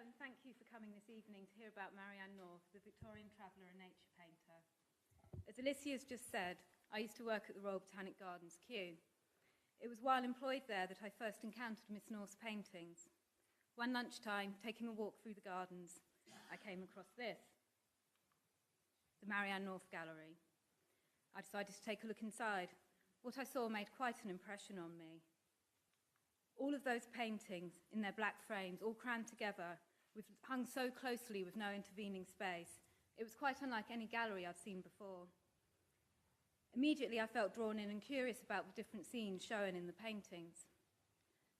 and thank you for coming this evening to hear about Marianne North, the Victorian traveller and nature painter. As Alicia has just said, I used to work at the Royal Botanic Gardens, Kew. It was while employed there that I first encountered Miss North's paintings. One lunchtime, taking a walk through the gardens, I came across this, the Marianne North Gallery. I decided to take a look inside. What I saw made quite an impression on me. All of those paintings in their black frames, all crammed together, hung so closely with no intervening space. It was quite unlike any gallery I'd seen before. Immediately I felt drawn in and curious about the different scenes shown in the paintings.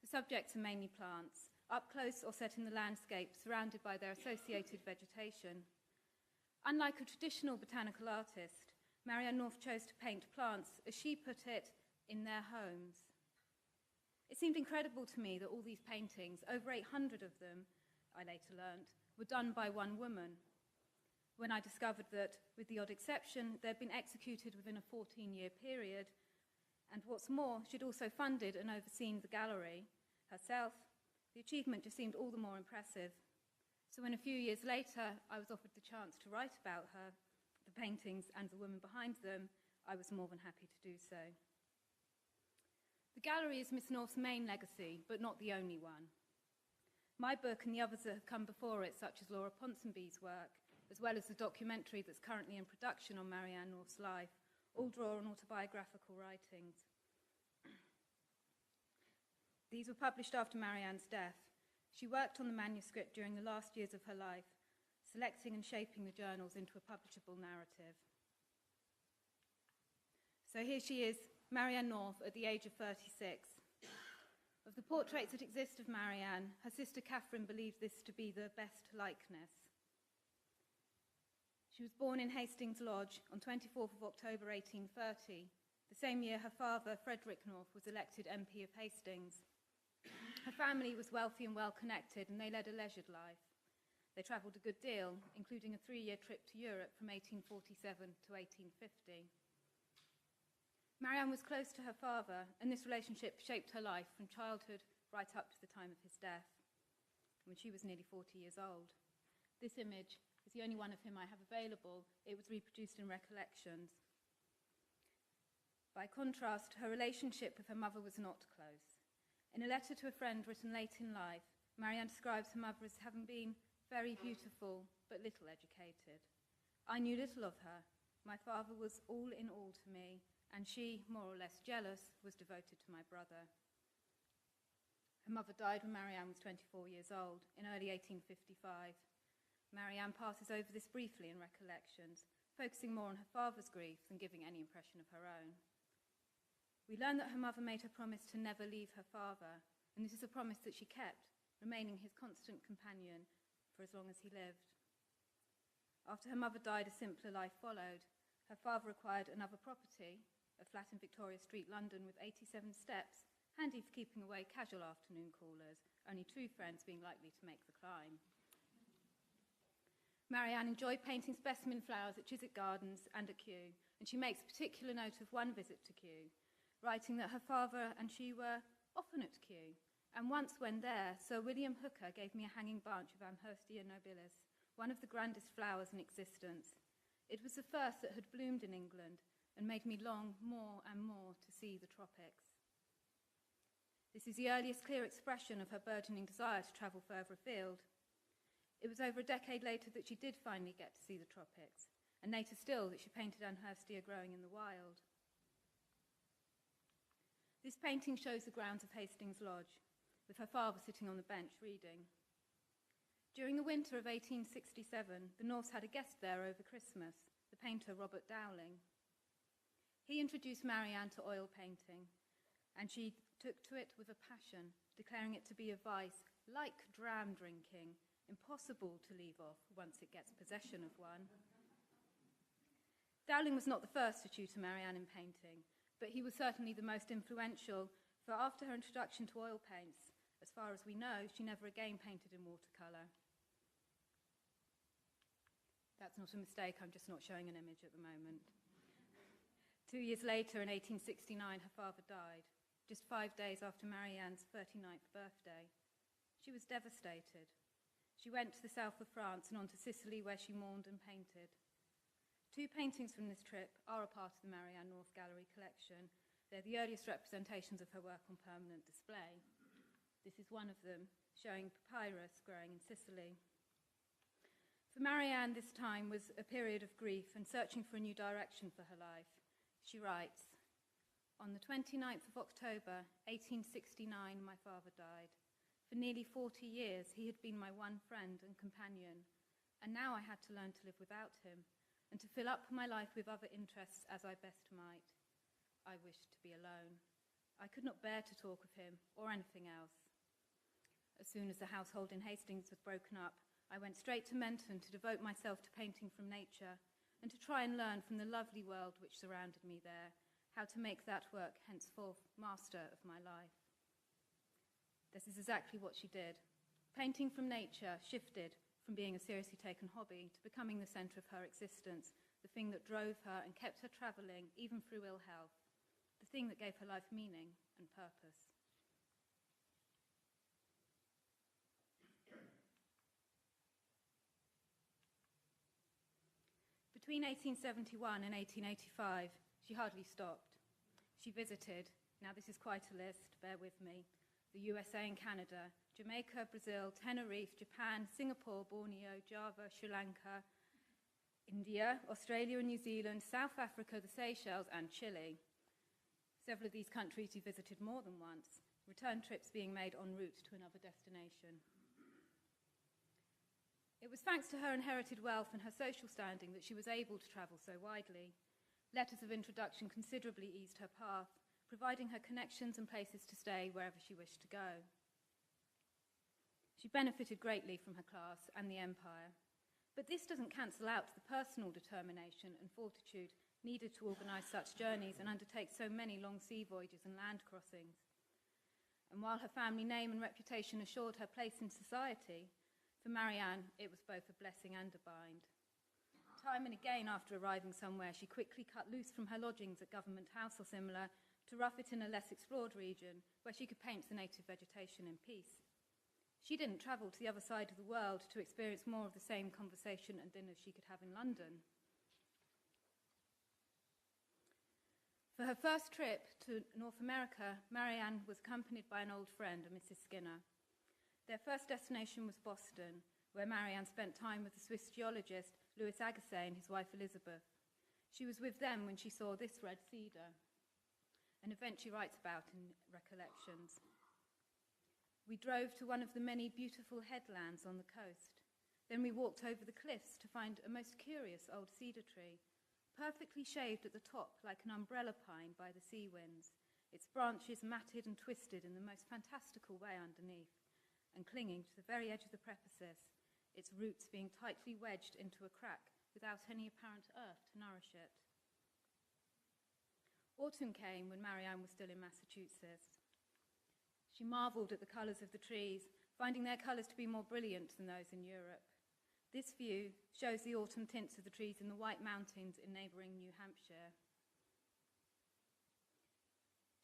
The subjects are mainly plants, up close or set in the landscape, surrounded by their associated vegetation. Unlike a traditional botanical artist, Marianne North chose to paint plants, as she put it, in their homes. It seemed incredible to me that all these paintings, over 800 of them, I later learnt, were done by one woman. When I discovered that, with the odd exception, they'd been executed within a 14-year period, and what's more, she'd also funded and overseen the gallery herself, the achievement just seemed all the more impressive. So when a few years later I was offered the chance to write about her, the paintings and the woman behind them, I was more than happy to do so. The gallery is Miss North's main legacy, but not the only one. My book and the others that have come before it, such as Laura Ponsonby's work, as well as the documentary that's currently in production on Marianne North's life, all draw on autobiographical writings. These were published after Marianne's death. She worked on the manuscript during the last years of her life, selecting and shaping the journals into a publishable narrative. So here she is, Marianne North, at the age of 36. Of the portraits that exist of Marianne, her sister Catherine believes this to be the best likeness. She was born in Hastings Lodge on 24th of October 1830, the same year her father, Frederick North, was elected MP of Hastings. Her family was wealthy and well-connected, and they led a leisured life. They travelled a good deal, including a 3-year trip to Europe from 1847 to 1850. Marianne was close to her father, and this relationship shaped her life from childhood right up to the time of his death, when she was nearly 40 years old. This image is the only one of him I have available. It was reproduced in Recollections. By contrast, her relationship with her mother was not close. In a letter to a friend written late in life, Marianne describes her mother as having been very beautiful, but little educated. I knew little of her. My father was all in all to me, and she, more or less jealous, was devoted to my brother. Her mother died when Marianne was 24 years old, in early 1855. Marianne passes over this briefly in Recollections, focusing more on her father's grief than giving any impression of her own. We learn that her mother made her promise to never leave her father, and this is a promise that she kept, remaining his constant companion for as long as he lived. After her mother died, a simpler life followed. Her father acquired another property, a flat in Victoria Street, London, with 87 steps, handy for keeping away casual afternoon callers, only 2 friends being likely to make the climb. Marianne enjoyed painting specimen flowers at Chiswick Gardens and at Kew, and she makes particular note of one visit to Kew, writing that her father and she were often at Kew, and once when there, Sir William Hooker gave me a hanging branch of Amherstia nobilis, one of the grandest flowers in existence. It was the first that had bloomed in England, and made me long more and more to see the tropics. This is the earliest clear expression of her burgeoning desire to travel further afield. It was over a decade later that she did finally get to see the tropics, and later still that she painted Amherstia growing in the wild. This painting shows the grounds of Hastings Lodge, with her father sitting on the bench reading. During the winter of 1867, the Norths had a guest there over Christmas, the painter Robert Dowling. He introduced Marianne to oil painting, and she took to it with a passion, declaring it to be a vice, like dram drinking, impossible to leave off once it gets possession of one. Dowling was not the first to tutor Marianne in painting, but he was certainly the most influential, for after her introduction to oil paints, as far as we know, she never again painted in watercolour. That's not a mistake, I'm just not showing an image at the moment. 2 years later, in 1869, her father died, just 5 days after Marianne's 39th birthday. She was devastated. She went to the south of France and on to Sicily, where she mourned and painted. 2 paintings from this trip are a part of the Marianne North Gallery collection. They're the earliest representations of her work on permanent display. This is one of them, showing papyrus growing in Sicily. For Marianne, this time was a period of grief and searching for a new direction for her life. She writes, "On the 29th of October, 1869, my father died. For nearly 40 years, he had been my one friend and companion, and now I had to learn to live without him and to fill up my life with other interests as I best might. I wished to be alone. I could not bear to talk of him or anything else. As soon as the household in Hastings was broken up, I went straight to Menton to devote myself to painting from nature and to try and learn from the lovely world which surrounded me there how to make that work henceforth master of my life." This is exactly what she did. Painting from nature shifted from being a seriously taken hobby to becoming the centre of her existence, the thing that drove her and kept her travelling even through ill health, the thing that gave her life meaning and purpose. Between 1871 and 1885, she hardly stopped. She visited, now this is quite a list, bear with me, the USA and Canada, Jamaica, Brazil, Tenerife, Japan, Singapore, Borneo, Java, Sri Lanka, India, Australia and New Zealand, South Africa, the Seychelles, and Chile. Several of these countries she visited more than once, return trips being made en route to another destination. It was thanks to her inherited wealth and her social standing that she was able to travel so widely. Letters of introduction considerably eased her path, providing her connections and places to stay wherever she wished to go. She benefited greatly from her class and the empire, but this doesn't cancel out the personal determination and fortitude needed to organise such journeys and undertake so many long sea voyages and land crossings. And while her family name and reputation assured her place in society, for Marianne, it was both a blessing and a bind. Time and again after arriving somewhere, she quickly cut loose from her lodgings at Government House or similar to rough it in a less explored region where she could paint the native vegetation in peace. She didn't travel to the other side of the world to experience more of the same conversation and dinners she could have in London. For her first trip to North America, Marianne was accompanied by an old friend, a Mrs. Skinner. Their first destination was Boston, where Marianne spent time with the Swiss geologist Louis Agassiz and his wife Elizabeth. She was with them when she saw this red cedar, an event she writes about in Recollections. "We drove to one of the many beautiful headlands on the coast. Then we walked over the cliffs to find a most curious old cedar tree, perfectly shaved at the top like an umbrella pine by the sea winds, its branches matted and twisted in the most fantastical way underneath, and clinging to the very edge of the precipice, its roots being tightly wedged into a crack without any apparent earth to nourish it." Autumn came when Marianne was still in Massachusetts. She marvelled at the colours of the trees, finding their colours to be more brilliant than those in Europe. This view shows the autumn tints of the trees in the White Mountains in neighbouring New Hampshire.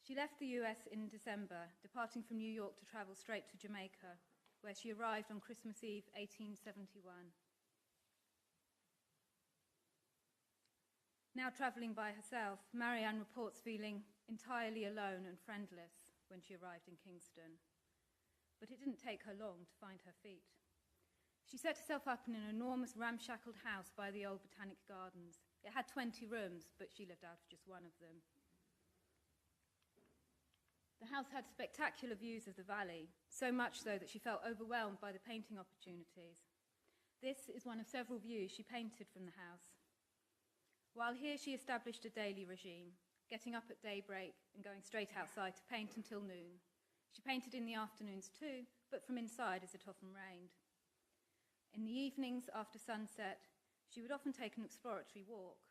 She left the US in December, departing from New York to travel straight to Jamaica, where she arrived on Christmas Eve, 1871. Now travelling by herself, Marianne reports feeling entirely alone and friendless when she arrived in Kingston. But it didn't take her long to find her feet. She set herself up in an enormous ramshackle house by the old Botanic gardens. It had 20 rooms, but she lived out of just one of them. The house had spectacular views of the valley, so much so that she felt overwhelmed by the painting opportunities. This is one of several views she painted from the house. While here, she established a daily regime, getting up at daybreak and going straight outside to paint until noon. She painted in the afternoons too, but from inside as it often rained. In the evenings after sunset, she would often take an exploratory walk.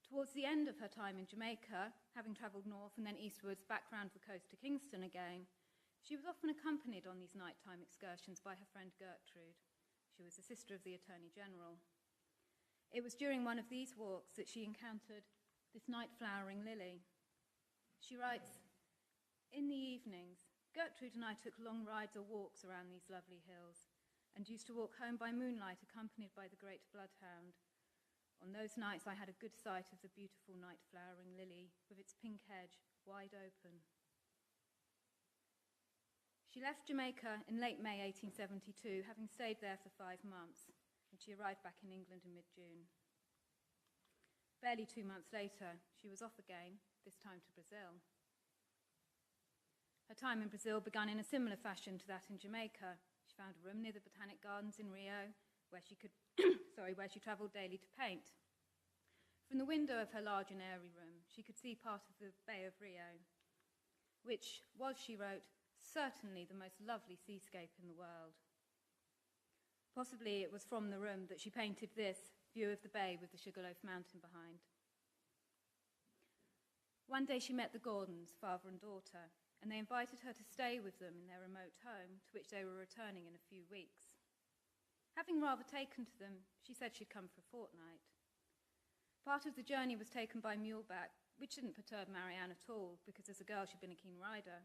Towards the end of her time in Jamaica, having travelled north and then eastwards back round the coast to Kingston again, she was often accompanied on these nighttime excursions by her friend Gertrude. She was the sister of the Attorney General. It was during one of these walks that she encountered this night-flowering lily. She writes, "In the evenings, Gertrude and I took long rides or walks around these lovely hills, and used to walk home by moonlight accompanied by the great bloodhound. On those nights I had a good sight of the beautiful night-flowering lily with its pink hedge wide open. She left Jamaica in late May 1872, having stayed there for 5 months, and she arrived back in England in mid-June. Barely 2 months later, she was off again, this time to Brazil. Her time in Brazil began in a similar fashion to that in Jamaica. She found a room near the Botanic Gardens in Rio, where she could, where she travelled daily to paint. From the window of her large and airy room, she could see part of the Bay of Rio, which was, she wrote, certainly the most lovely seascape in the world. Possibly it was from the room that she painted this view of the bay with the Sugarloaf Mountain behind. One day she met the Gordons, father and daughter, and they invited her to stay with them in their remote home, to which they were returning in a few weeks. Having rather taken to them, she said she'd come for a fortnight. Part of the journey was taken by muleback, which didn't perturb Marianne at all, because as a girl she'd been a keen rider.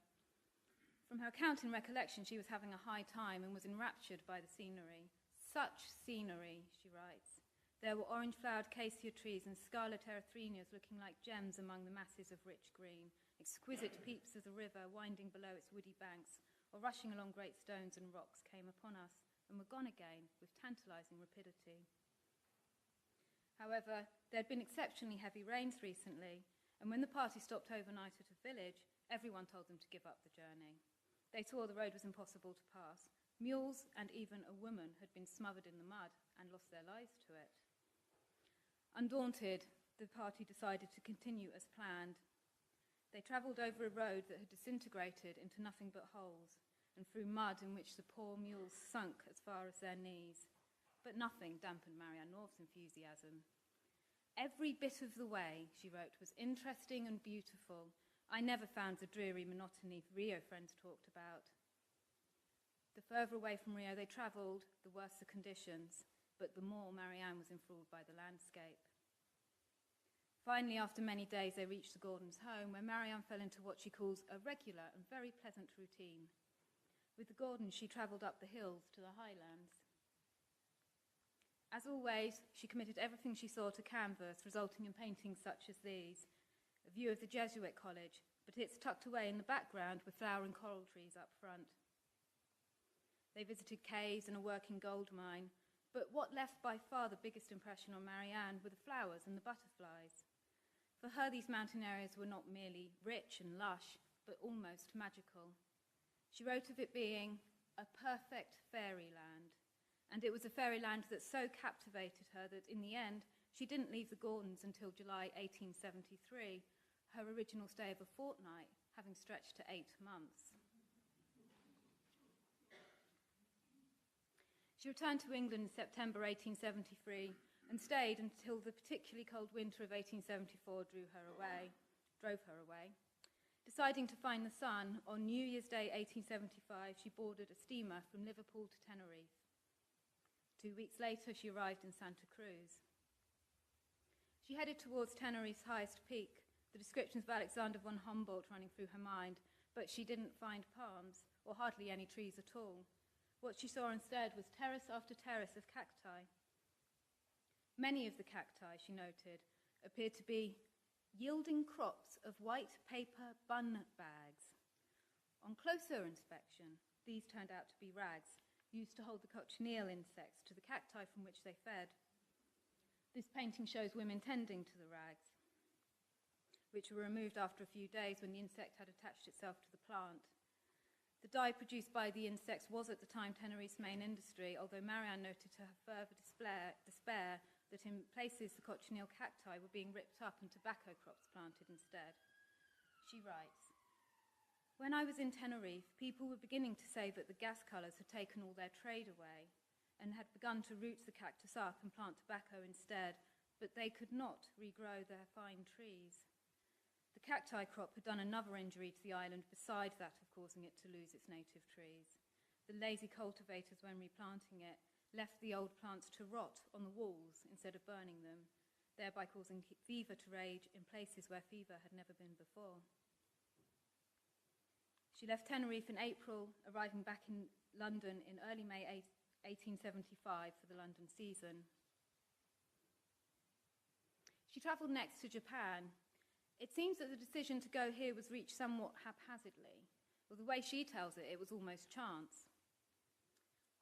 From her account and recollection, she was having a high time and was enraptured by the scenery. Such scenery, she writes. There were orange-flowered cassia trees and scarlet erythrinias looking like gems among the masses of rich green, exquisite peeps of the river winding below its woody banks, or rushing along great stones and rocks came upon us and were gone again with tantalizing rapidity. However, there had been exceptionally heavy rains recently, and when the party stopped overnight at a village, everyone told them to give up the journey. They saw the road was impossible to pass. Mules and even a woman had been smothered in the mud and lost their lives to it. Undaunted, the party decided to continue as planned. They travelled over a road that had disintegrated into nothing but holes and through mud in which the poor mules sunk as far as their knees. But nothing dampened Marianne North's enthusiasm. Every bit of the way, she wrote, was interesting and beautiful. I never found the dreary monotony Rio friends talked about. The further away from Rio they travelled, the worse the conditions, but the more Marianne was enthralled by the landscape. Finally, after many days, they reached the Gordons' home, where Marianne fell into what she calls a regular and very pleasant routine. With the Gordons, she travelled up the hills to the highlands. As always, she committed everything she saw to canvas, resulting in paintings such as these: a view of the Jesuit College, but it's tucked away in the background with flowering coral trees up front. They visited caves and a working gold mine, but what left by far the biggest impression on Marianne were the flowers and the butterflies. For her, these mountain areas were not merely rich and lush, but almost magical. She wrote of it being a perfect fairyland, and it was a fairyland that so captivated her that in the end, she didn't leave the Gordons until July 1873, her original stay of a fortnight having stretched to 8 months. She returned to England in September 1873 and stayed until the particularly cold winter of 1874 drove her away. Deciding to find the sun, on New Year's Day 1875, she boarded a steamer from Liverpool to Tenerife. 2 weeks later, she arrived in Santa Cruz. She headed towards Tenerife's highest peak, the descriptions of Alexander von Humboldt running through her mind, but she didn't find palms, or hardly any trees at all. What she saw instead was terrace after terrace of cacti. Many of the cacti, she noted, appeared to be yielding crops of white paper bun bags. On closer inspection, these turned out to be rags, used to hold the cochineal insects to the cacti from which they fed. This painting shows women tending to the rags, which were removed after a few days when the insect had attached itself to the plant. The dye produced by the insects was at the time Tenerife's main industry, although Marianne noted to her further despair that in places the cochineal cacti were being ripped up and tobacco crops planted instead. She writes, "When I was in Tenerife, people were beginning to say that the gas colours had taken all their trade away and had begun to root the cactus up and plant tobacco instead, but they could not regrow their fine trees. The cacti crop had done another injury to the island besides that of causing it to lose its native trees. The lazy cultivators, when replanting it, left the old plants to rot on the walls instead of burning them, thereby causing fever to rage in places where fever had never been before." She left Tenerife in April, arriving back in London in early May 1875 for the London season. She travelled next to Japan. It seems that the decision to go here was reached somewhat haphazardly. Well, the way she tells it, it was almost chance.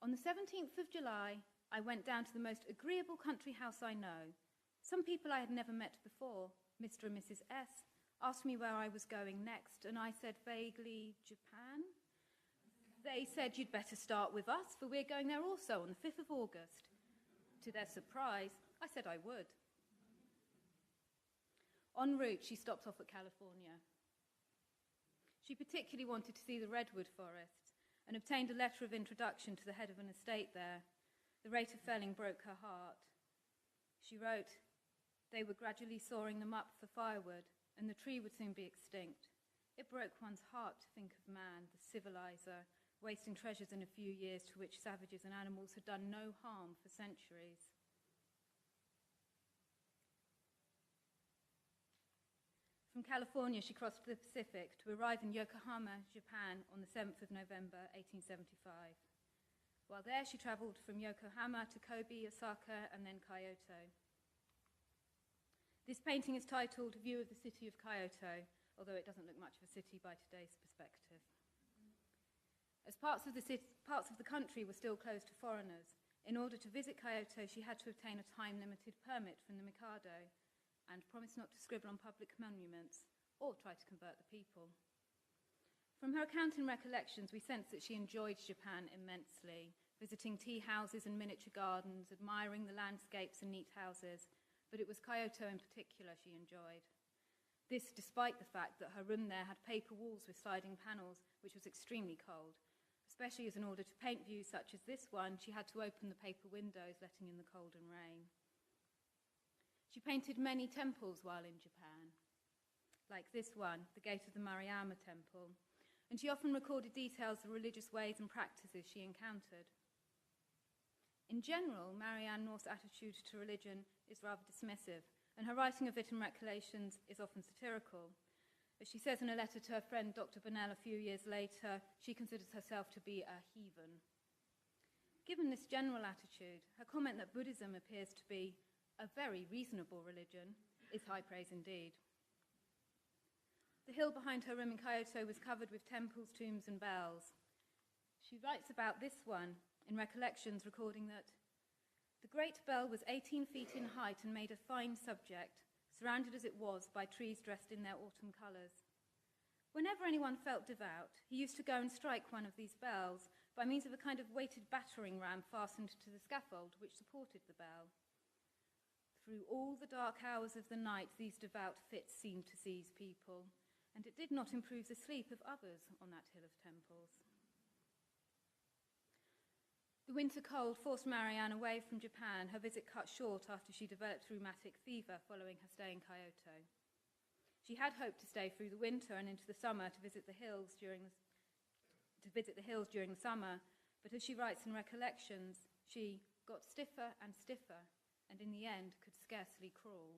On the 17th of July, I went down to the most agreeable country house I know. Some people I had never met before, Mr. and Mrs. S, asked me where I was going next, and I said vaguely, Japan? They said, you'd better start with us, for we're going there also on the 5th of August. To their surprise, I said I would. En route, she stopped off at California. She particularly wanted to see the redwood forests and obtained a letter of introduction to the head of an estate there. The rate of felling broke her heart. She wrote, they were gradually sawing them up for firewood, and the tree would soon be extinct. It broke one's heart to think of man, the civilizer, wasting treasures in a few years to which savages and animals had done no harm for centuries. From California, she crossed the Pacific to arrive in Yokohama, Japan, on the 7th of November, 1875. While there, she travelled from Yokohama to Kobe, Osaka, and then Kyoto. This painting is titled View of the City of Kyoto, although it doesn't look much of a city by today's perspective. As parts of the country were still closed to foreigners, in order to visit Kyoto, she had to obtain a time-limited permit from the Mikado and promise not to scribble on public monuments or try to convert the people. From her account and recollections, we sense that she enjoyed Japan immensely, visiting tea houses and miniature gardens, admiring the landscapes and neat houses, but it was Kyoto in particular she enjoyed. This despite the fact that her room there had paper walls with sliding panels, which was extremely cold, especially as in order to paint views such as this one, she had to open the paper windows, letting in the cold and rain. She painted many temples while in Japan, like this one, the Gate of the Marianne Temple, and she often recorded details of religious ways and practices she encountered. In general, Marianne North's attitude to religion is rather dismissive, and her writing of it in recollections is often satirical. As she says in a letter to her friend Dr. Bonnell a few years later, she considers herself to be a heathen. Given this general attitude, her comment that Buddhism appears to be a very reasonable religion is high praise indeed. The hill behind her room in Kyoto was covered with temples, tombs, and bells. She writes about this one in Recollections, recording that the great bell was 18 feet in height and made a fine subject, surrounded as it was by trees dressed in their autumn colours. Whenever anyone felt devout, he used to go and strike one of these bells by means of a kind of weighted battering ram fastened to the scaffold which supported the bell. Through all the dark hours of the night, these devout fits seemed to seize people, and it did not improve the sleep of others on that hill of temples. The winter cold forced Marianne away from Japan, her visit cut short after she developed rheumatic fever following her stay in Kyoto. She had hoped to stay through the winter and into the summer to visit the hills during the summer, but as she writes in Recollections, she got stiffer and stiffer, and in the end could scarcely crawl.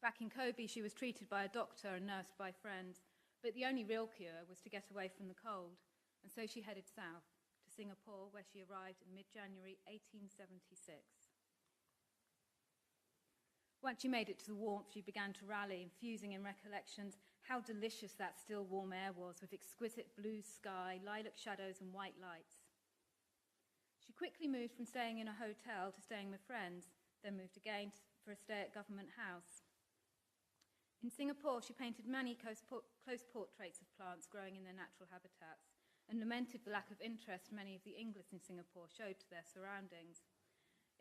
Back in Kobe, she was treated by a doctor and nursed by friends, but the only real cure was to get away from the cold, and so she headed south to Singapore, where she arrived in mid-January 1876. Once she made it to the warmth, she began to rally, infusing in Recollections how delicious that still warm air was, with exquisite blue sky, lilac shadows, and white lights. She quickly moved from staying in a hotel to staying with friends, then moved again for a stay at Government House. In Singapore, she painted many close portraits of plants growing in their natural habitats and lamented the lack of interest many of the English in Singapore showed to their surroundings.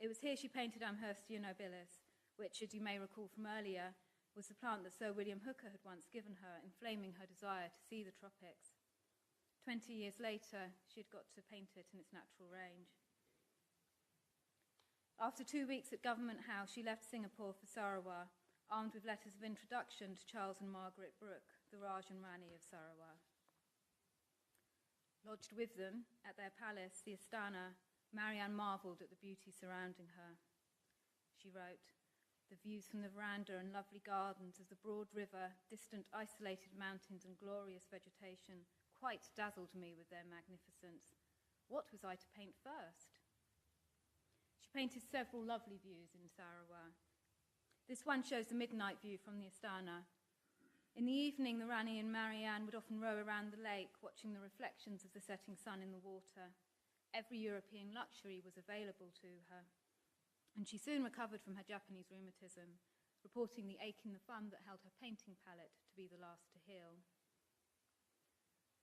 It was here she painted Amherstia nobilis, which, as you may recall from earlier, was the plant that Sir William Hooker had once given her, inflaming her desire to see the tropics. 20 years later, she had got to paint it in its natural range. After 2 weeks at Government House, she left Singapore for Sarawak, armed with letters of introduction to Charles and Margaret Brooke, the Raj and Rani of Sarawak. Lodged with them at their palace, the Astana, Marianne marvelled at the beauty surrounding her. She wrote, "The views from the veranda and lovely gardens of the broad river, distant isolated mountains and glorious vegetation quite dazzled me with their magnificence. What was I to paint first? She painted several lovely views in Sarawak. This one shows the midnight view from the Astana. In the evening, the Rani and Marianne would often row around the lake, watching the reflections of the setting sun in the water. Every European luxury was available to her, and she soon recovered from her Japanese rheumatism, reporting the ache in the thumb that held her painting palette to be the last to heal.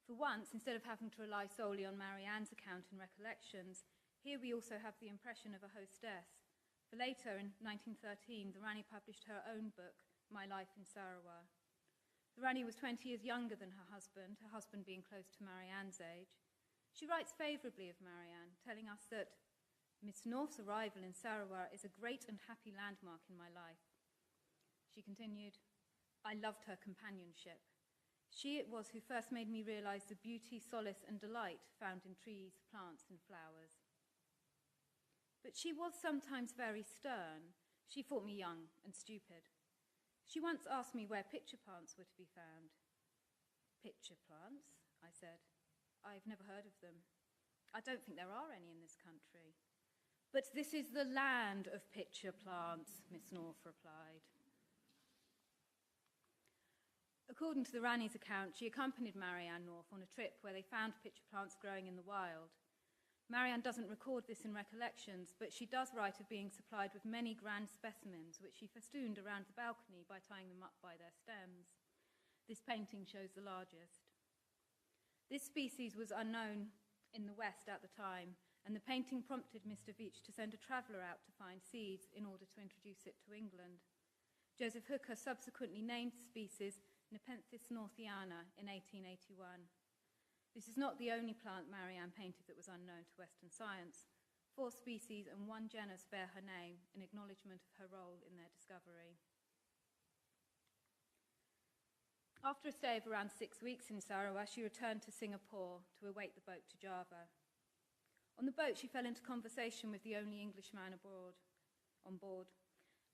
For once, instead of having to rely solely on Marianne's account and recollections, here we also have the impression of a hostess. For later, in 1913, the Rani published her own book, My Life in Sarawak. The Rani was 20 years younger than her husband being close to Marianne's age. She writes favourably of Marianne, telling us that Miss North's arrival in Sarawak is a great and happy landmark in my life. She continued, I loved her companionship. She it was who first made me realise the beauty, solace and delight found in trees, plants and flowers. But she was sometimes very stern. She thought me young and stupid. She once asked me where pitcher plants were to be found. Pitcher plants? I said. I've never heard of them. I don't think there are any in this country. But this is the land of pitcher plants, Miss North replied. According to the Rani's account, she accompanied Marianne North on a trip where they found pitcher plants growing in the wild. Marianne doesn't record this in recollections, but she does write of being supplied with many grand specimens, which she festooned around the balcony by tying them up by their stems. This painting shows the largest. This species was unknown in the West at the time, and the painting prompted Mr. Veitch to send a traveller out to find seeds in order to introduce it to England. Joseph Hooker subsequently named the species Nepenthes northiana in 1881. This is not the only plant Marianne painted that was unknown to Western science. 4 species and 1 genus bear her name in acknowledgement of her role in their discovery. After a stay of around 6 weeks in Sarawak, she returned to Singapore to await the boat to Java. On the boat, she fell into conversation with the only Englishman on board.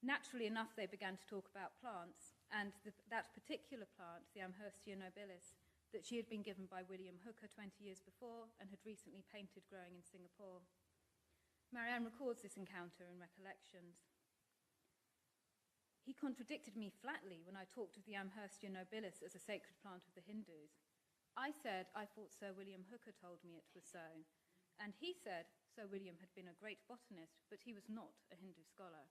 Naturally enough, they began to talk about plants, and that particular plant, the Amherstia nobilis, that she had been given by William Hooker 20 years before and had recently painted growing in Singapore. Marianne records this encounter in recollections. He contradicted me flatly when I talked of the Amherstia nobilis as a sacred plant of the Hindus. I said I thought Sir William Hooker told me it was so, and he said Sir William had been a great botanist, but he was not a Hindu scholar.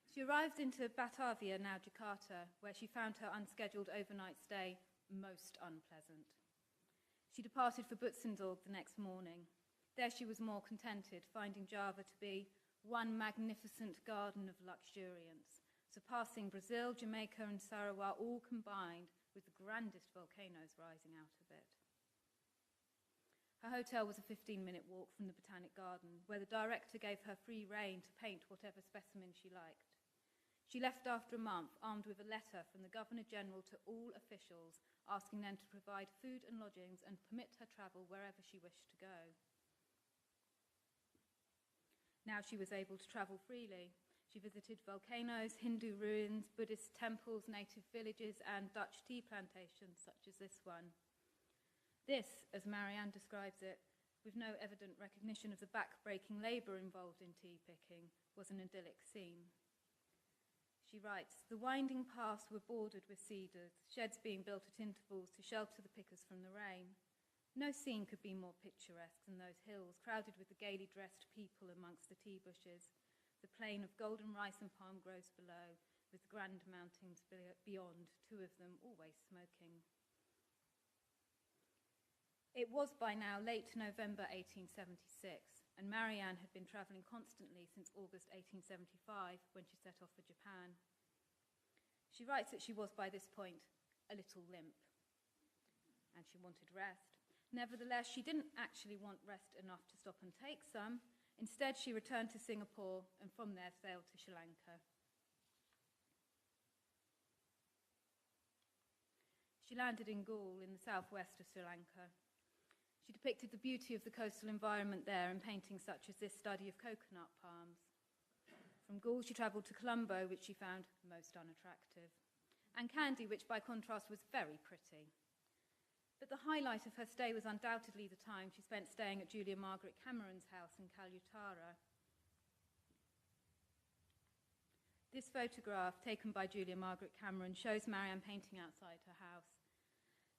She arrived into Batavia, now Jakarta, where she found her unscheduled overnight stay most unpleasant. She departed for Butzendorg the next morning. There she was more contented, finding Java to be one magnificent garden of luxuriance, surpassing Brazil, Jamaica and Sarawak all combined, with the grandest volcanoes rising out of it. Her hotel was a 15-minute walk from the Botanic garden, where the director gave her free rein to paint whatever specimen she liked. She left after a month, armed with a letter from the Governor-General to all officials, asking them to provide food and lodgings and permit her travel wherever she wished to go. Now she was able to travel freely. She visited volcanoes, Hindu ruins, Buddhist temples, native villages, and Dutch tea plantations, such as this one. This, as Marianne describes it, with no evident recognition of the back-breaking labour involved in tea picking, was an idyllic scene. She writes, the winding paths were bordered with cedars, sheds being built at intervals to shelter the pickers from the rain. No scene could be more picturesque than those hills, crowded with the gaily dressed people amongst the tea bushes, the plain of golden rice and palm groves below, with the grand mountains beyond, 2 of them always smoking. It was by now late November 1876, and Marianne had been travelling constantly since August 1875, when she set off for Japan. She writes that she was by this point a little limp, and she wanted rest. Nevertheless, she didn't actually want rest enough to stop and take some. Instead, she returned to Singapore and from there sailed to Sri Lanka. She landed in Galle in the southwest of Sri Lanka. She depicted the beauty of the coastal environment there in paintings such as this study of coconut palms. From Galle, she travelled to Colombo, which she found most unattractive, and Kandy, which by contrast was very pretty. But the highlight of her stay was undoubtedly the time she spent staying at Julia Margaret Cameron's house in Kalutara. This photograph, taken by Julia Margaret Cameron, shows Marianne painting outside her house.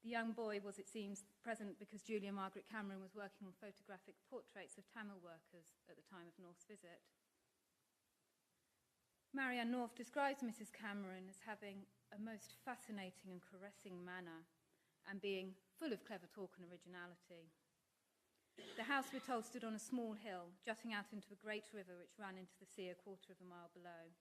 The young boy was, it seems, present because Julia Margaret Cameron was working on photographic portraits of Tamil workers at the time of North's visit. Marianne North describes Mrs. Cameron as having a most fascinating and caressing manner and being full of clever talk and originality. The house, we're told, stood on a small hill, jutting out into a great river which ran into the sea a quarter of a mile below.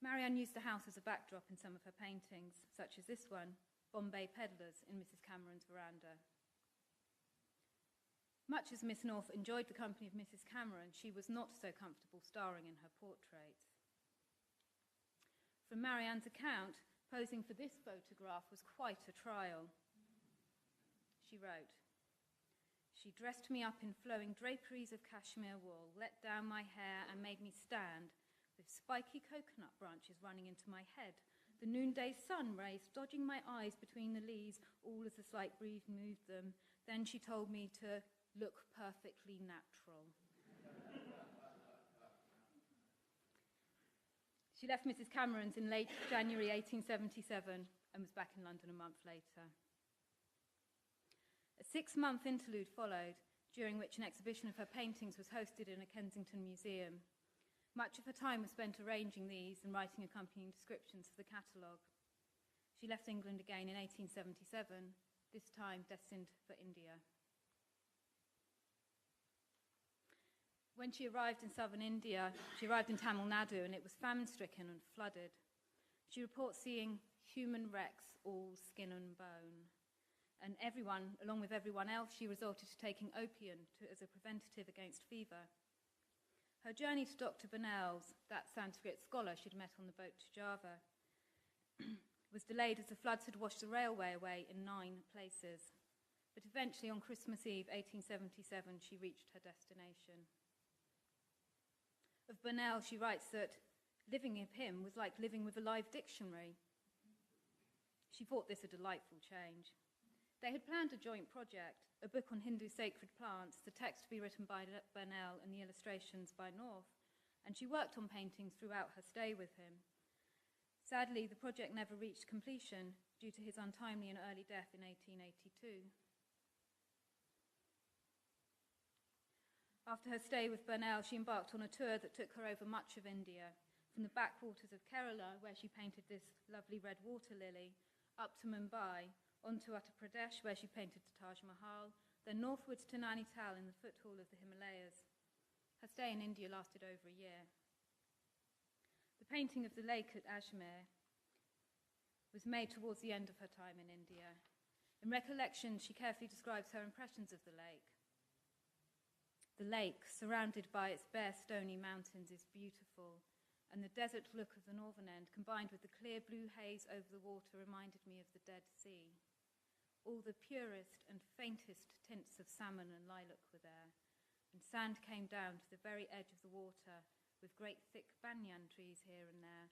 Marianne used the house as a backdrop in some of her paintings, such as this one, Bombay Peddlers, in Mrs. Cameron's veranda. Much as Miss North enjoyed the company of Mrs. Cameron, she was not so comfortable starring in her portraits. From Marianne's account, posing for this photograph was quite a trial. She wrote, "She dressed me up in flowing draperies of cashmere wool, let down my hair and made me stand with spiky coconut branches running into my head, the noonday sun rays dodging my eyes between the leaves, all as a slight breeze moved them. Then she told me to look perfectly natural." She left Mrs. Cameron's in late January 1877 and was back in London a month later. A 6-month interlude followed, during which an exhibition of her paintings was hosted in a Kensington museum. Much of her time was spent arranging these and writing accompanying descriptions for the catalogue. She left England again in 1877, this time destined for India. When she arrived in southern India, she arrived in Tamil Nadu, and it was famine-stricken and flooded. She reports seeing human wrecks, all skin and bone. And everyone, along with everyone else, she resorted to taking opium as a preventative against fever. Her journey to Dr. Burnell's, that Sanskrit scholar she'd met on the boat to Java, was delayed as the floods had washed the railway away in 9 places. But eventually, on Christmas Eve 1877, she reached her destination. Of Burnell, she writes that living with him was like living with a live dictionary. She thought this a delightful change. They had planned a joint project, a book on Hindu sacred plants, the text to be written by Burnell and the illustrations by North, and she worked on paintings throughout her stay with him. Sadly, the project never reached completion due to his untimely and early death in 1882. After her stay with Burnell, she embarked on a tour that took her over much of India, from the backwaters of Kerala, where she painted this lovely red water lily, up to Mumbai, on to Uttar Pradesh, where she painted the Taj Mahal, then northwards to Nainital in the foothall of the Himalayas. Her stay in India lasted over a year. The painting of the lake at Ajmer was made towards the end of her time in India. In recollection, she carefully describes her impressions of the lake. The lake, surrounded by its bare stony mountains, is beautiful, and the desert look of the northern end, combined with the clear blue haze over the water, reminded me of the Dead Sea. All the purest and faintest tints of salmon and lilac were there, and sand came down to the very edge of the water, with great thick banyan trees here and there,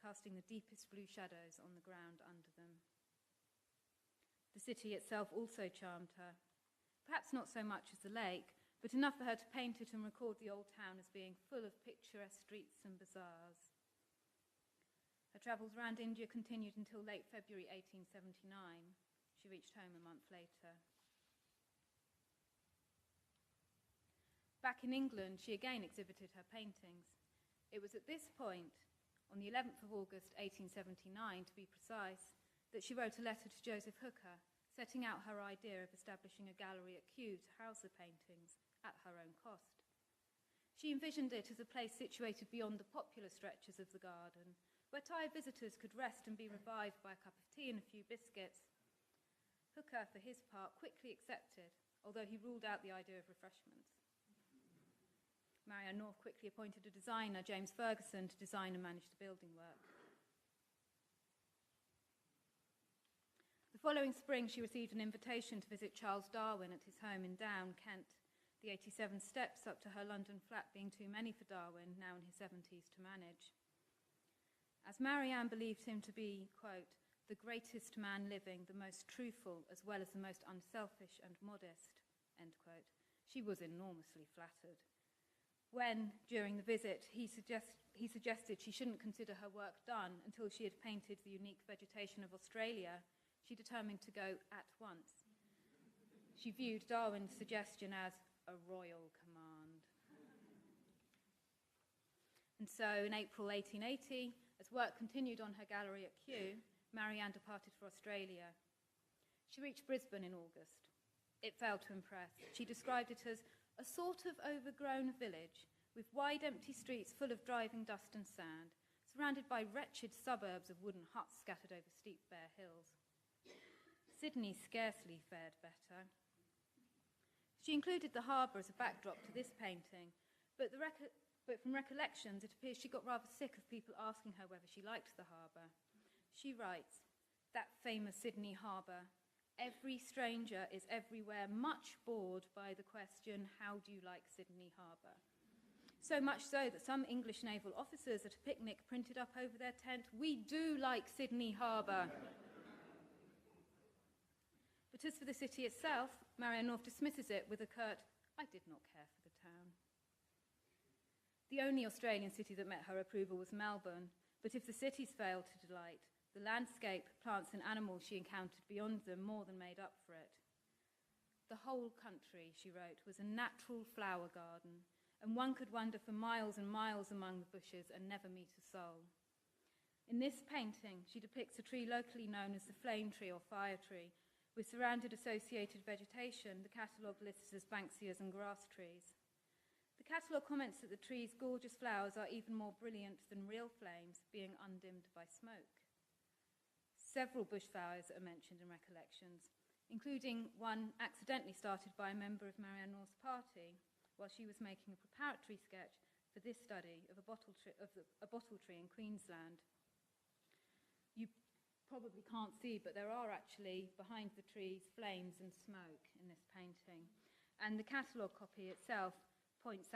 casting the deepest blue shadows on the ground under them. The city itself also charmed her, perhaps not so much as the lake, but enough for her to paint it and record the old town as being full of picturesque streets and bazaars. Her travels around India continued until late February 1879. She reached home a month later. Back in England, she again exhibited her paintings. It was at this point, on the 11th of August 1879 to be precise, that she wrote a letter to Joseph Hooker, setting out her idea of establishing a gallery at Kew to house the paintings at her own cost. She envisioned it as a place situated beyond the popular stretches of the garden, where tired visitors could rest and be revived by a cup of tea and a few biscuits. Hooker, for his part, quickly accepted, although he ruled out the idea of refreshments. Marianne North quickly appointed a designer, James Ferguson, to design and manage the building work. The following spring, she received an invitation to visit Charles Darwin at his home in Down, Kent, the 87 steps up to her London flat being too many for Darwin, now in his 70s, to manage. As Marianne believed him to be, quote, the greatest man living, the most truthful, as well as the most unselfish and modest, end quote. She was enormously flattered. When, during the visit, he suggested she shouldn't consider her work done until she had painted the unique vegetation of Australia, she determined to go at once. She viewed Darwin's suggestion as a royal command. And so, in April 1880, as work continued on her gallery at Kew, Marianne departed for Australia. She reached Brisbane in August. It failed to impress. She described it as a sort of overgrown village with wide empty streets full of driving dust and sand, surrounded by wretched suburbs of wooden huts scattered over steep bare hills. Sydney scarcely fared better. She included the harbour as a backdrop to this painting, but from recollections it appears she got rather sick of people asking her whether she liked the harbour. She writes, "That famous Sydney harbour. Every stranger is everywhere much bored by the question, how do you like Sydney harbour? So much so that some English naval officers at a picnic printed up over their tent, 'We do like Sydney harbour.'" But as for the city itself, Marianne North dismisses it with a curt, "I did not care for the town." The only Australian city that met her approval was Melbourne, but if the cities failed to delight, the landscape, plants and animals she encountered beyond them more than made up for it. The whole country, she wrote, was a natural flower garden, and one could wander for miles and miles among the bushes and never meet a soul. In this painting, she depicts a tree locally known as the flame tree or fire tree, with surrounded associated vegetation the catalogue lists as Banksias and grass trees. The catalogue comments that the tree's gorgeous flowers are even more brilliant than real flames, being undimmed by smoke. Several bush fires are mentioned in recollections, including one accidentally started by a member of Marianne North's party while she was making a preparatory sketch for this study of a bottle tree in Queensland. You probably can't see, but there are actually, behind the trees, flames and smoke in this painting. And the catalogue copy itself points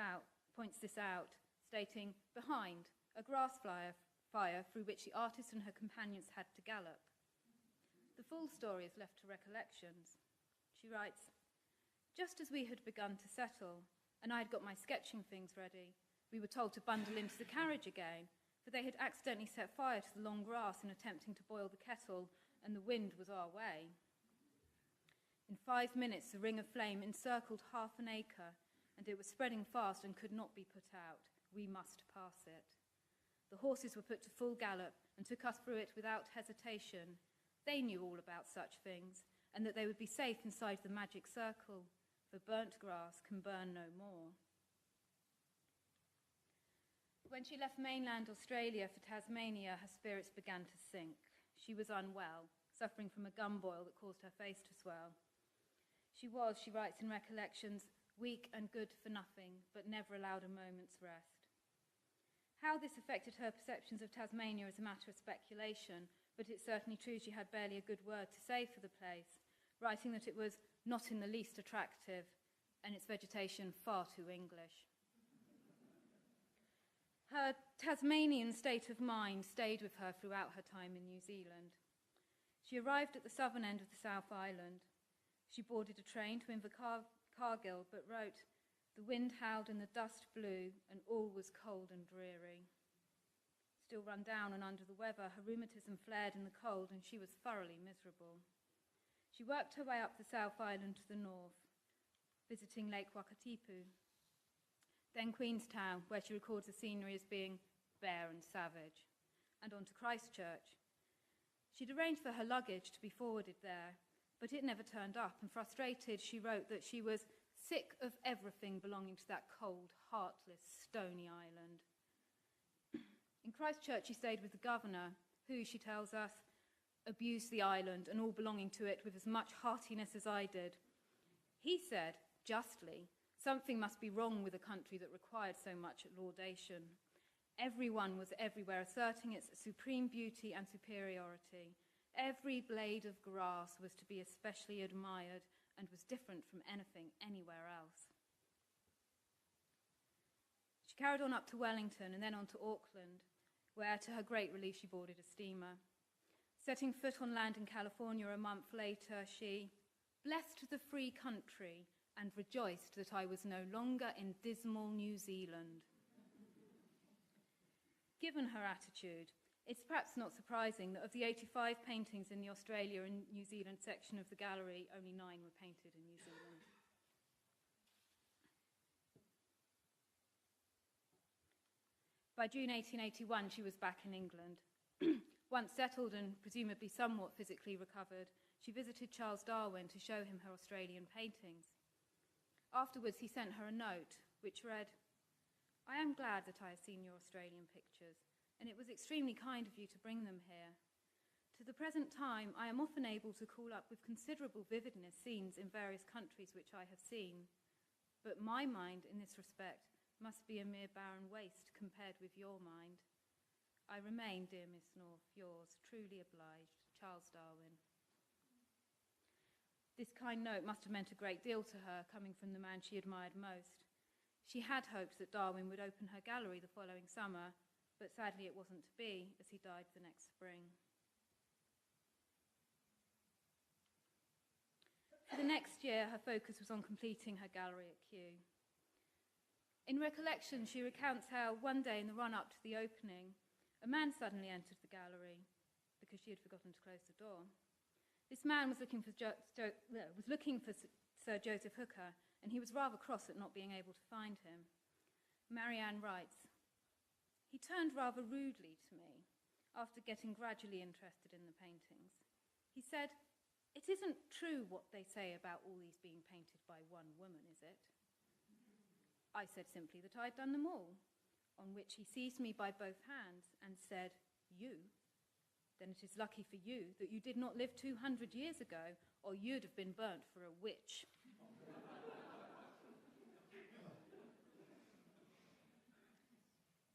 this out, stating, "Behind, a grass fire through which the artist and her companions had to gallop." The full story is left to recollections. She writes, "Just as we had begun to settle, and I had got my sketching things ready, we were told to bundle into the carriage again, for they had accidentally set fire to the long grass in attempting to boil the kettle, and the wind was our way. In 5 minutes, the ring of flame encircled half an acre, and it was spreading fast and could not be put out. We must pass it. The horses were put to full gallop and took us through it without hesitation. They knew all about such things, and that they would be safe inside the magic circle, for burnt grass can burn no more." When she left mainland Australia for Tasmania, her spirits began to sink. She was unwell, suffering from a gum boil that caused her face to swell. She was, she writes in recollections, weak and good for nothing, but never allowed a moment's rest. How this affected her perceptions of Tasmania is a matter of speculation, but it's certainly true she had barely a good word to say for the place, writing that it was not in the least attractive and its vegetation far too English. Her Tasmanian state of mind stayed with her throughout her time in New Zealand. She arrived at the southern end of the South Island. She boarded a train to Invercargill, but wrote, "The wind howled and the dust blew, and all was cold and dreary." Still run down and under the weather, her rheumatism flared in the cold, and she was thoroughly miserable. She worked her way up the South Island to the north, visiting Lake Wakatipu, then Queenstown, where she records the scenery as being bare and savage, and on to Christchurch. She'd arranged for her luggage to be forwarded there, but it never turned up, and frustrated, she wrote that she was sick of everything belonging to that cold, heartless, stony island. In Christchurch, she stayed with the governor, who, she tells us, abused the island and all belonging to it with as much heartiness as I did. He said, justly, something must be wrong with a country that required so much laudation. Everyone was everywhere asserting its supreme beauty and superiority. Every blade of grass was to be especially admired and was different from anything anywhere else. She carried on up to Wellington and then on to Auckland, where, to her great relief, she boarded a steamer. Setting foot on land in California a month later, she blessed the free country and rejoiced that I was no longer in dismal New Zealand. Given her attitude, it's perhaps not surprising that of the 85 paintings in the Australia and New Zealand section of the gallery, only 9 were painted in New Zealand. By June 1881, she was back in England. Once settled and presumably somewhat physically recovered, she visited Charles Darwin to show him her Australian paintings. Afterwards, he sent her a note, which read, "I am glad that I have seen your Australian pictures, and it was extremely kind of you to bring them here. To the present time, I am often able to call up with considerable vividness scenes in various countries which I have seen, but my mind, in this respect, must be a mere barren waste compared with your mind. I remain, dear Miss North, yours, truly obliged, Charles Darwin." This kind note must have meant a great deal to her, coming from the man she admired most. She had hoped that Darwin would open her gallery the following summer, but sadly it wasn't to be, as he died the next spring. For the next year, her focus was on completing her gallery at Kew. In recollection, she recounts how one day in the run-up to the opening, a man suddenly entered the gallery because she had forgotten to close the door. This man was looking for Sir Joseph Hooker, and he was rather cross at not being able to find him. Marianne writes, "He turned rather rudely to me after getting gradually interested in the paintings. He said, 'It isn't true what they say about all these being painted by one woman, is it?' I said simply that I had done them all, on which he seized me by both hands and said, 'You? Then it is lucky for you that you did not live 200 years ago, or you'd have been burnt for a witch.'"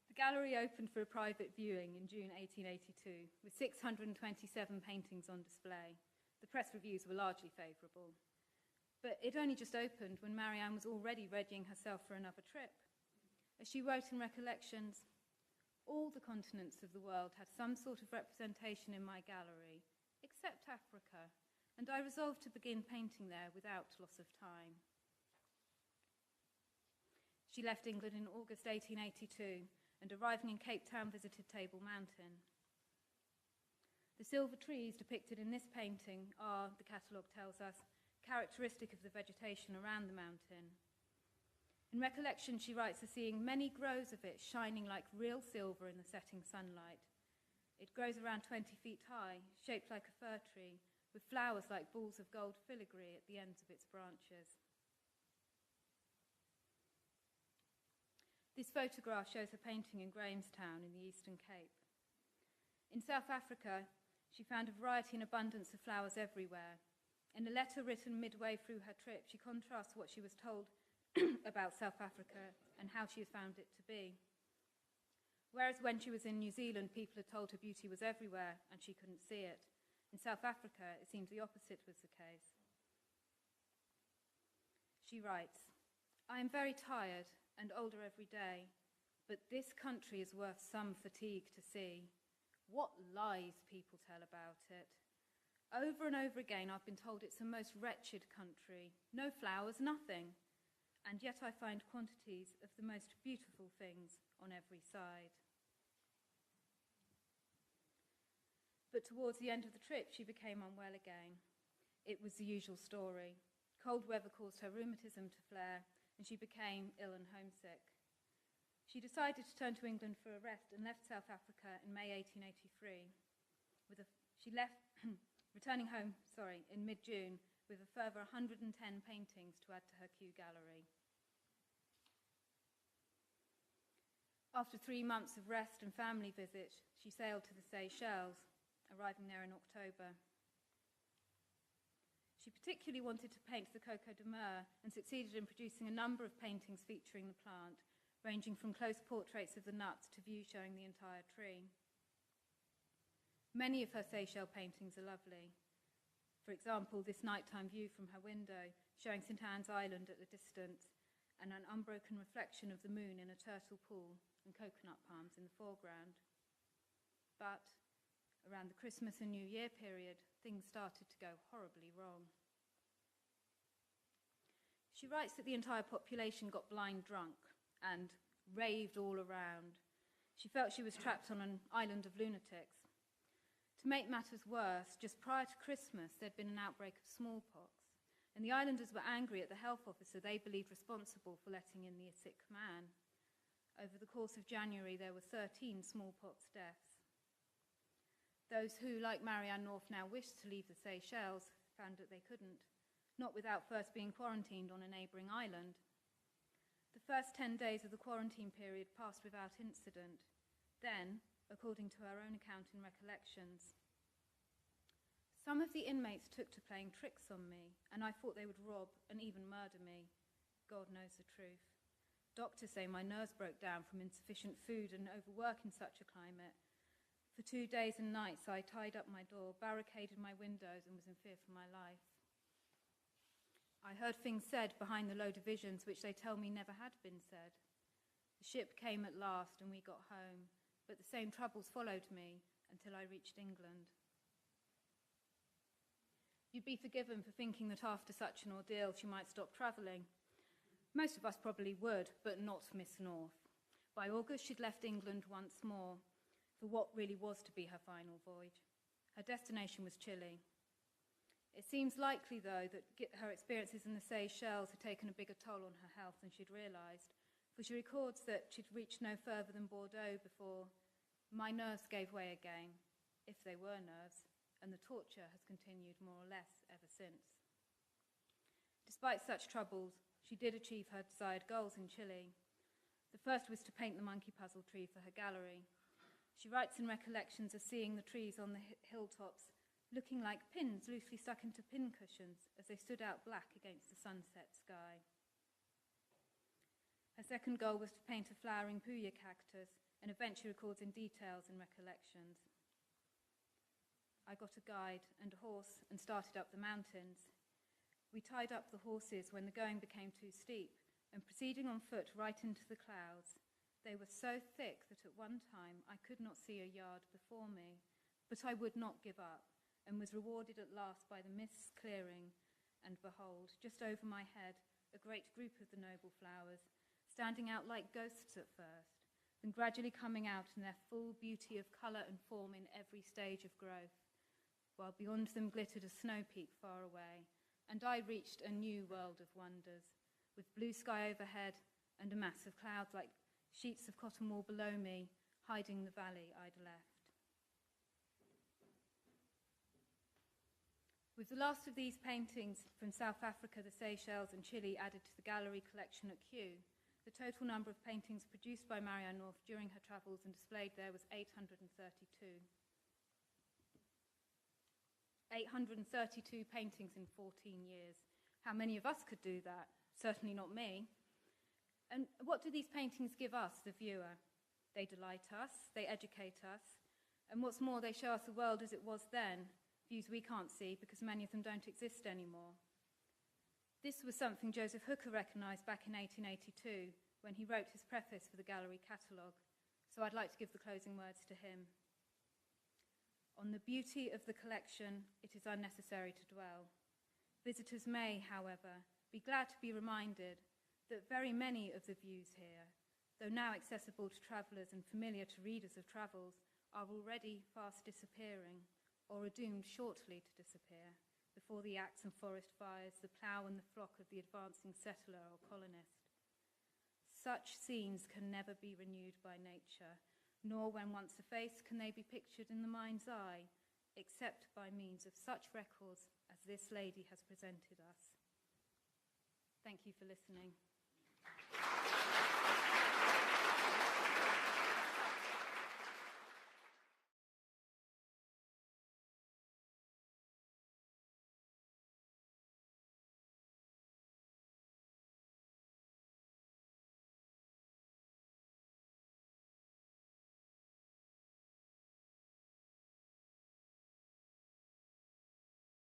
The gallery opened for a private viewing in June 1882, with 627 paintings on display. The press reviews were largely favourable. But it only just opened when Marianne was already readying herself for another trip. As she wrote in Recollections, "All the continents of the world had some sort of representation in my gallery, except Africa, and I resolved to begin painting there without loss of time." She left England in August 1882, and arriving in Cape Town visited Table Mountain. The silver trees depicted in this painting are, the catalogue tells us, characteristic of the vegetation around the mountain. In Recollection, she writes of seeing many groves of it shining like real silver in the setting sunlight. It grows around 20 feet high, shaped like a fir tree, with flowers like balls of gold filigree at the ends of its branches. This photograph shows her painting in Grahamstown in the Eastern Cape. In South Africa, she found a variety and abundance of flowers everywhere. In a letter written midway through her trip, she contrasts what she was told about South Africa and how she has found it to be. Whereas when she was in New Zealand, people had told her beauty was everywhere and she couldn't see it. In South Africa, it seems the opposite was the case. She writes, "I am very tired and older every day, but this country is worth some fatigue to see. What lies people tell about it. Over and over again, I've been told it's a most wretched country, no flowers, nothing. And yet I find quantities of the most beautiful things on every side." But towards the end of the trip, she became unwell again. It was the usual story. Cold weather caused her rheumatism to flare, and she became ill and homesick. She decided to turn to England for a rest and left South Africa in May 1883. Returning home in mid-June with a further 110 paintings to add to her Kew gallery. After 3 months of rest and family visit, she sailed to the Seychelles, arriving there in October. She particularly wanted to paint the coco de mer and succeeded in producing a number of paintings featuring the plant, ranging from close portraits of the nuts to views showing the entire tree. Many of her Seychelles paintings are lovely. For example, this nighttime view from her window, showing St. Anne's Island at the distance, and an unbroken reflection of the moon in a turtle pool and coconut palms in the foreground. But Around the Christmas and New Year period, things started to go horribly wrong. She writes that the entire population got blind drunk and raved all around. She felt she was trapped on an island of lunatics. To make matters worse, just prior to Christmas, there'd been an outbreak of smallpox, and the islanders were angry at the health officer they believed responsible for letting in the sick man. Over the course of January, there were 13 smallpox deaths. Those who, like Marianne North, now wished to leave the Seychelles found that they couldn't, not without first being quarantined on a neighbouring island. The first 10 days of the quarantine period passed without incident. Then, according to her own account in Recollections, some of the inmates took to playing tricks on me, and I thought they would rob and even murder me. God knows the truth. Doctors say my nerves broke down from insufficient food and overwork in such a climate. For 2 days and nights, I tied up my door, barricaded my windows, and was in fear for my life. I heard things said behind the low divisions which they tell me never had been said. The ship came at last and we got home, but the same troubles followed me until I reached England. You'd be forgiven for thinking that after such an ordeal she might stop travelling. Most of us probably would, but not Miss North. By August she'd left England once more, for what really was to be her final voyage. Her destination was Chile. It seems likely, though, that her experiences in the Seychelles had taken a bigger toll on her health than she'd realised, for she records that she'd reached no further than Bordeaux before my nerves gave way again, if they were nerves, and the torture has continued more or less ever since. Despite such troubles, she did achieve her desired goals in Chile. The first was to paint the monkey puzzle tree for her gallery. She writes in Recollections of seeing the trees on the hilltops looking like pins loosely stuck into pin cushions as they stood out black against the sunset sky. Her second goal was to paint a flowering puya cactus, an event she records in details in Recollections. I got a guide and a horse and started up the mountains. We tied up the horses when the going became too steep, and proceeding on foot right into the clouds. They were so thick that at one time I could not see a yard before me, but I would not give up, and was rewarded at last by the mists clearing, and behold, just over my head, a great group of the noble flowers, standing out like ghosts at first, then gradually coming out in their full beauty of colour and form in every stage of growth, while beyond them glittered a snow peak far away, and I reached a new world of wonders, with blue sky overhead and a mass of clouds like sheets of cotton wool below me, hiding the valley I'd left. With the last of these paintings from South Africa, the Seychelles and Chile added to the gallery collection at Kew, the total number of paintings produced by Marianne North during her travels and displayed there was 832. 832 paintings in 14 years. How many of us could do that? Certainly not me. And what do these paintings give us, the viewer? They delight us, they educate us, and what's more, they show us the world as it was then, views we can't see because many of them don't exist anymore. This was something Joseph Hooker recognised back in 1882 when he wrote his preface for the gallery catalogue, so I'd like to give the closing words to him. On the beauty of the collection, it is unnecessary to dwell. Visitors may, however, be glad to be reminded that very many of the views here, though now accessible to travellers and familiar to readers of travels, are already fast disappearing, or are doomed shortly to disappear, before the axe and forest fires, the plough and the flock of the advancing settler or colonist. Such scenes can never be renewed by nature, nor when once effaced can they be pictured in the mind's eye, except by means of such records as this lady has presented us. Thank you for listening.